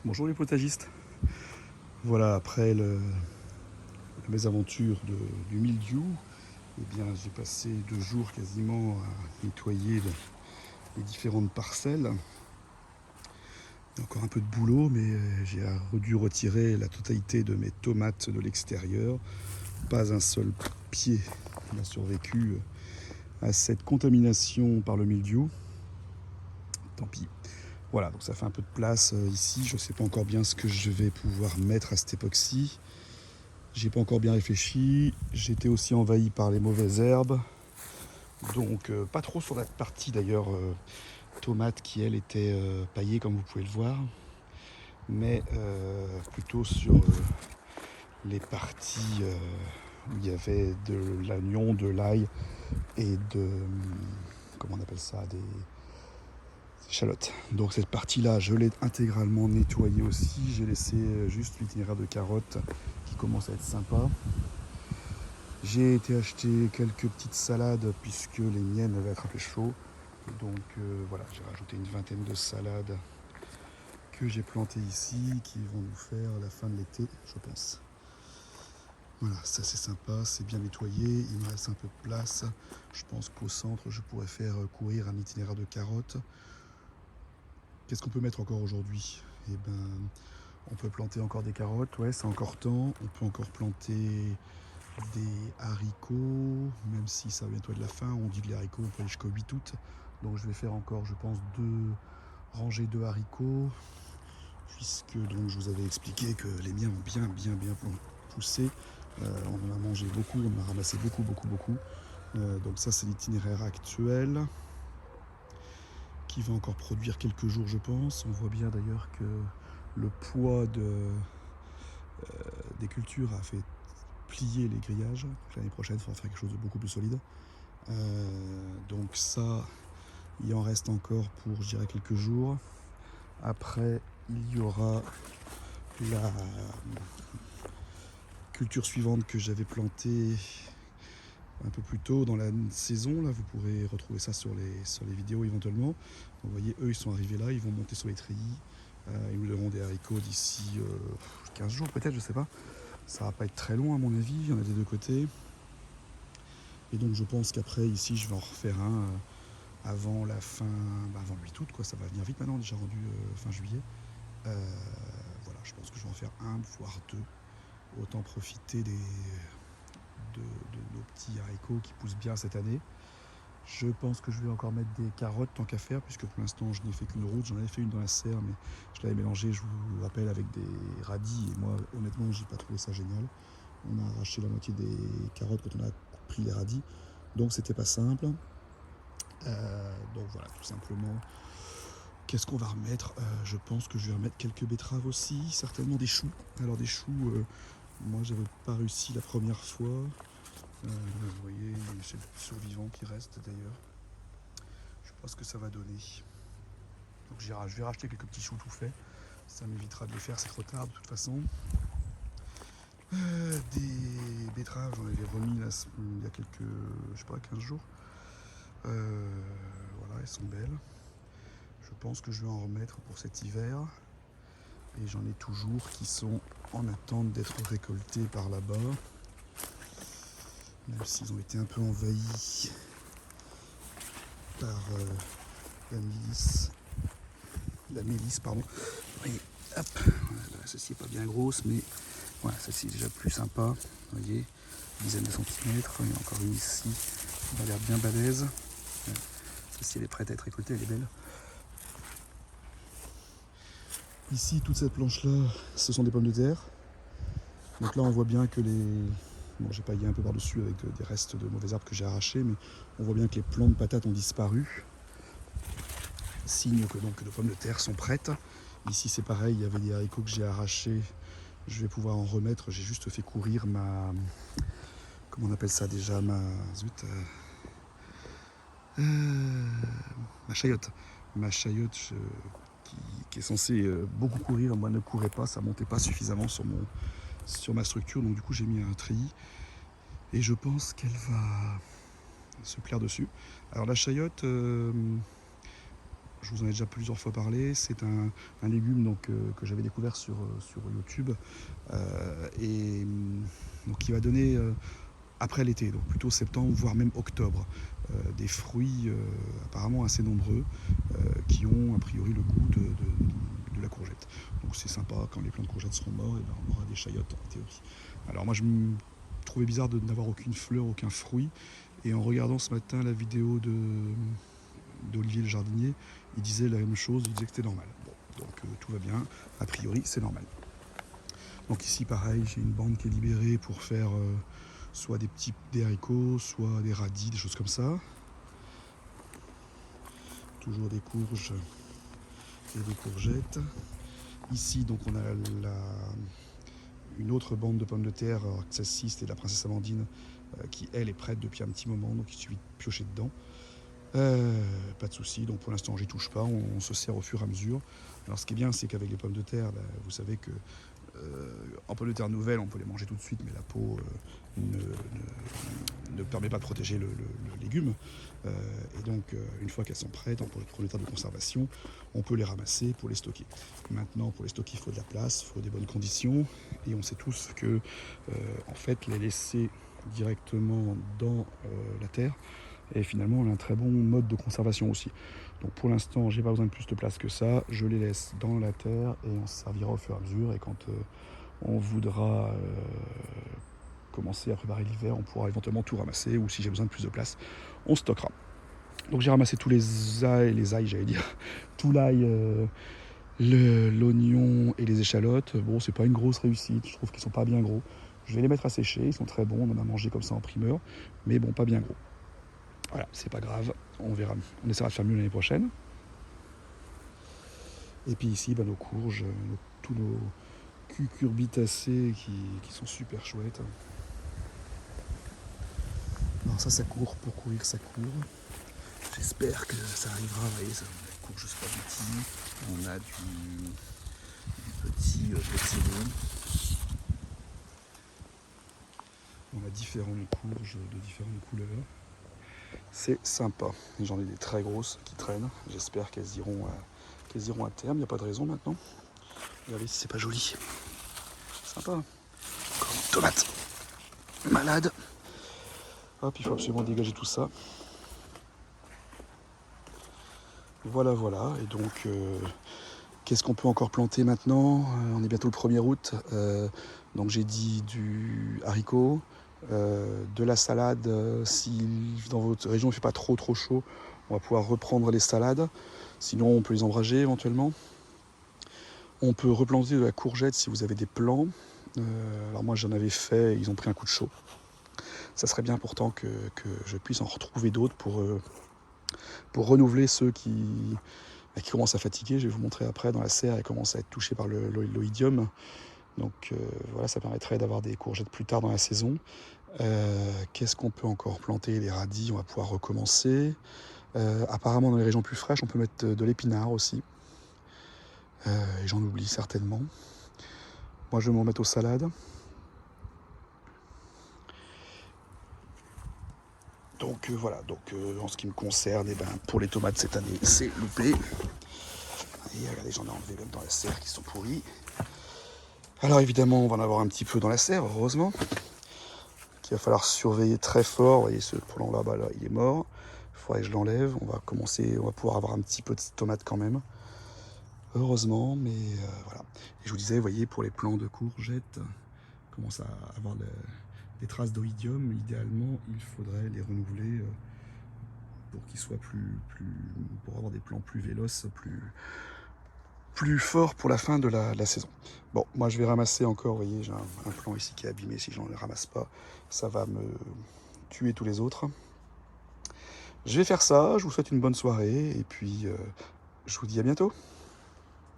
Bonjour les potagistes. Voilà, après la mésaventure du mildiou, eh bien, j'ai passé 2 jours quasiment à nettoyer les différentes parcelles. Il y a encore un peu de boulot, mais j'ai dû retirer la totalité de mes tomates de l'extérieur. Pas un seul pied n'a survécu à cette contamination par le mildiou. Tant pis. Voilà, donc ça fait un peu de place ici. Je ne sais pas encore bien ce que je vais pouvoir mettre à cette époxy. J'ai pas encore bien réfléchi. J'ai été aussi envahi par les mauvaises herbes. Donc pas trop sur la partie d'ailleurs tomate qui elle était paillée comme vous pouvez le voir. Mais plutôt sur les parties où il y avait de l'oignon, de l'ail et de... comment on appelle ça, des échalotes. Donc cette partie-là, je l'ai intégralement nettoyée aussi. J'ai laissé juste l'itinéraire de carottes qui commence à être sympa. J'ai été acheter quelques petites salades puisque les miennes avaient attrapé chaud. Donc voilà, j'ai rajouté une vingtaine de salades que j'ai plantées ici qui vont nous faire la fin de l'été, je pense. Voilà, ça c'est sympa, c'est bien nettoyé, il me reste un peu de place. Je pense qu'au centre, je pourrais faire courir un itinéraire de carottes. Qu'est-ce qu'on peut mettre encore aujourd'hui? Eh ben, on peut planter encore des carottes, ouais, c'est encore temps. On peut encore planter des haricots, même si ça va bientôt être la fin. On dit que les haricots, on peut aller jusqu'au 8 août. Donc je vais faire encore, je pense, 2 rangées de haricots, puisque donc je vous avais expliqué que les miens ont bien poussé. On en a mangé beaucoup, on en a ramassé beaucoup. Donc ça, c'est l'itinéraire actuel qui va encore produire quelques jours, je pense. On voit bien d'ailleurs que le poids des cultures a fait plier les grillages. L'année prochaine, il faudra faire quelque chose de beaucoup plus solide. Donc ça, il en reste encore pour, je dirais, quelques jours. Après, il y aura la culture suivante que j'avais plantée un peu plus tôt dans la saison. Là, vous pourrez retrouver ça sur les vidéos éventuellement. Donc, vous voyez, eux, ils sont arrivés là, ils vont monter sur les treillis. Ils nous donneront des haricots d'ici 15 jours peut-être, je sais pas. Ça va pas être très long à mon avis, il y en a des deux côtés. Et donc je pense qu'après ici je vais en refaire un avant la fin, avant le 8 août quoi, ça va venir vite maintenant, déjà rendu fin juillet. Voilà, je pense que je vais en faire un, voire deux. Autant profiter de nos petits haricots qui poussent bien cette année. Je pense que je vais encore mettre des carottes tant qu'à faire, puisque pour l'instant je n'ai fait qu'une route, j'en avais fait une dans la serre, mais je l'avais mélangée, je vous rappelle, avec des radis, et moi honnêtement j'ai pas trouvé ça génial. On a arraché la moitié des carottes quand on a pris les radis, donc c'était pas simple. Donc voilà, tout simplement. Qu'est-ce qu'on va remettre? Je pense que je vais remettre quelques betteraves aussi, certainement des choux. Alors des choux, moi j'avais pas réussi la première fois. Vous voyez, c'est le survivant qui reste d'ailleurs. Je sais pas ce que ça va donner. Donc je vais racheter quelques petits choux tout faits. Ça m'évitera de les faire, c'est trop tard de toute façon. Des betteraves, j'en avais remis là, il y a quelques, je sais pas, 15 jours. Voilà, elles sont belles. Je pense que je vais en remettre pour cet hiver. Et j'en ai toujours qui sont en attente d'être récoltés par là-bas. Même s'ils ont été un peu envahis par la milice. La mélisse, pardon. Oui, hop. Voilà, celle-ci n'est pas bien grosse, mais voilà, celle-ci est déjà plus sympa. Vous voyez, une dizaine de centimètres. Il y en a encore une ici. Elle a l'air bien balèze. Celle-ci, elle est prête à être récoltée, elle est belle. Ici, toute cette planche-là, ce sont des pommes de terre. Donc là, on voit bien que les... Bon, j'ai paillé un peu par-dessus avec des restes de mauvais arbres que j'ai arrachés, mais on voit bien que les plants de patates ont disparu. Signe que donc les pommes de terre sont prêtes. Ici, c'est pareil, il y avait des haricots que j'ai arrachés. Je vais pouvoir en remettre. J'ai juste fait courir ma... Comment on appelle ça déjà? Zut. Ma chayotte. Ma chayotte qui est censée beaucoup courir. Moi, ne courait pas, ça montait pas suffisamment sur ma structure. Donc du coup, j'ai mis un treillis. Et je pense qu'elle va se plaire dessus. Alors la chayotte, je vous en ai déjà plusieurs fois parlé. C'est un légume donc, que j'avais découvert sur YouTube et donc qui va donner après l'été, donc plutôt septembre, voire même octobre, des fruits apparemment assez nombreux qui ont a priori le goût de la courgette. Donc c'est sympa, quand les plants de courgettes seront morts, et ben on aura des chayotes en théorie. Alors moi je me trouvais bizarre de n'avoir aucune fleur, aucun fruit, et en regardant ce matin la vidéo d'Olivier le jardinier, il disait la même chose, il disait que c'était normal. Bon, donc tout va bien, a priori c'est normal. Donc ici pareil, j'ai une bande qui est libérée pour faire soit des haricots, soit des radis, des choses comme ça. Toujours des courges et des courgettes. Ici donc on a une autre bande de pommes de terre, Axis et la princesse Amandine, qui elle est prête depuis un petit moment, donc il suffit de piocher dedans. Pas de souci, donc pour l'instant j'y touche pas, on se sert au fur et à mesure. Alors ce qui est bien, c'est qu'avec les pommes de terre, vous savez que en pommes de terre nouvelles, on peut les manger tout de suite, mais la peau ne permet pas de protéger le légume. Et donc, une fois qu'elles sont prêtes, pour l'état de conservation, on peut les ramasser pour les stocker. Maintenant, pour les stocker, il faut de la place, il faut des bonnes conditions. Et on sait tous que, en fait, les laisser directement dans la terre, et finalement, on a un très bon mode de conservation aussi. Donc pour l'instant, j'ai pas besoin de plus de place que ça. Je les laisse dans la terre et on se servira au fur et à mesure. Et quand on voudra commencer à préparer l'hiver, on pourra éventuellement tout ramasser. Ou si j'ai besoin de plus de place, on stockera. Donc j'ai ramassé tous les ails, j'allais dire, tout l'ail, l'oignon et les échalotes. Bon, c'est pas une grosse réussite. Je trouve qu'ils sont pas bien gros. Je vais les mettre à sécher. Ils sont très bons. On en a mangé comme ça en primeur, mais bon, pas bien gros. Voilà, c'est pas grave, on verra. On essaiera de faire mieux l'année prochaine. Et puis ici, nos courges, tous nos cucurbitacées qui sont super chouettes. Alors ça court pour courir, ça court. J'espère que ça arrivera. Vous voyez, ça, la courge spaghetti. On a du petit petzelo. On a différentes courges de différentes couleurs. C'est sympa. J'en ai des très grosses qui traînent. J'espère qu'elles iront à terme. Il n'y a pas de raison maintenant. Regardez si c'est pas joli. Sympa. Encore une tomate. Malade. Hop, il faut absolument dégager tout ça. Voilà. Et donc, qu'est-ce qu'on peut encore planter maintenant ? On est bientôt le 1er août. Donc j'ai dit du haricot. De la salade, si dans votre région il ne fait pas trop chaud, on va pouvoir reprendre les salades, sinon on peut les ombrager éventuellement. On peut replanter de la courgette si vous avez des plants. Alors moi j'en avais fait, ils ont pris un coup de chaud. Ça serait bien pourtant que je puisse en retrouver d'autres pour renouveler ceux qui commencent à fatiguer. Je vais vous montrer après dans la serre, elles commencent à être touchées par l'oïdium. Donc voilà, ça permettrait d'avoir des courgettes plus tard dans la saison. Qu'est-ce qu'on peut encore planter ? Les radis, on va pouvoir recommencer. Apparemment, dans les régions plus fraîches, on peut mettre de l'épinard aussi. Et j'en oublie certainement. Moi, je vais m'en mettre aux salades. Donc voilà, en ce qui me concerne, pour les tomates cette année, c'est loupé. Et regardez, j'en ai enlevé même dans la serre qui sont pourris. Alors évidemment, on va en avoir un petit peu dans la serre, heureusement. Il va falloir surveiller très fort. Vous voyez, ce plan là-bas, là, il est mort. Il faudrait que je l'enlève. On va pouvoir avoir un petit peu de tomates quand même. Heureusement, mais voilà. Et je vous disais, vous voyez, pour les plants de courgettes, on commence à avoir des traces d'oïdium. Idéalement, il faudrait les renouveler pour qu'ils soient pour avoir des plants plus véloces, plus forts pour la fin de la saison. Bon, moi je vais ramasser encore, vous voyez, j'ai un plant ici qui est abîmé. Si je ne le ramasse pas, ça va me tuer tous les autres. Je vais faire ça, je vous souhaite une bonne soirée et puis je vous dis à bientôt.